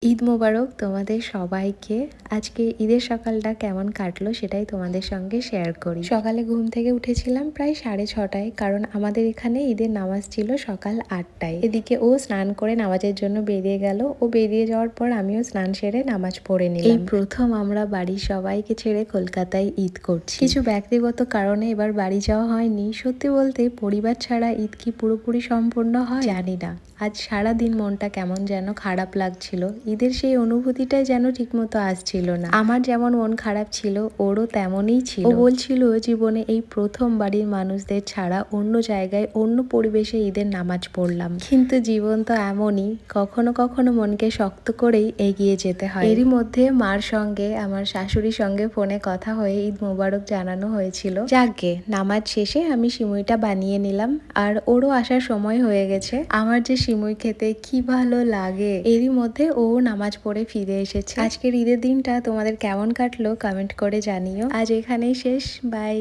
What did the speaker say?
ঈদ মোবারক তোমাদের সবাইকে। আজকে ঈদের সকালটা কেমন কাটলো সেটাই তোমাদের সঙ্গে শেয়ার করি। সকালে ঘুম থেকে উঠেছিলাম প্রায় 6:30, কারণ আমাদের এখানে ঈদের নামাজ ছিল সকাল 8টায়। এদিকে ও স্নান করে নামাজের জন্য বেরিয়ে গেল। ও বেরিয়ে যাওয়ার পর আমিও স্নান সেরে নামাজ পড়ে নিলাম। এই প্রথম আমরা বাড়ির সবাইকে ছেড়ে কলকাতায় ঈদ করছি। কিছু ব্যক্তিগত কারণে এবার বাড়ি যাওয়া হয়নি। সত্যি বলতে পরিবার ছাড়া ঈদ কি পুরোপুরি সম্পূর্ণ হয় জানি না। আজ সারাদিন মনটা কেমন যেন খারাপ লাগছিল। ঈদের সেই অনুভূতিটাই যেন ঠিকমতো আসছিল না। আমার যেমন মন খারাপ ছিল ওরও তেমনই ছিল। ও বলছিল জীবনে এই প্রথম বাড়ির মানুষদের ছাড়া অন্য জায়গায় অন্য পরিবেশে ঈদের নামাজ পড়লাম। কিন্তু জীবন তো এমনই, কখনো কখনো মনকে শক্ত করেই এগিয়ে যেতে হয়। এরই মধ্যে মার সঙ্গে আমার শাশুড়ির সঙ্গে ফোনে কথা হয়ে ঈদ মোবারক জানানো হয়েছিল। যাকগে, নামাজ শেষে আমি সিমুইটা বানিয়ে নিলাম আর ওরও আসার সময় হয়ে গেছে। আমার যে সিমুই খেতে কি ভালো লাগে। এরই মধ্যে ও নামাজ পড়ে ফিরে এসেছে। আজকের ঈদের দিনটা তোমাদের কেমন কাটলো কমেন্ট করে জানিও। আজ এখানেই শেষ, বাই।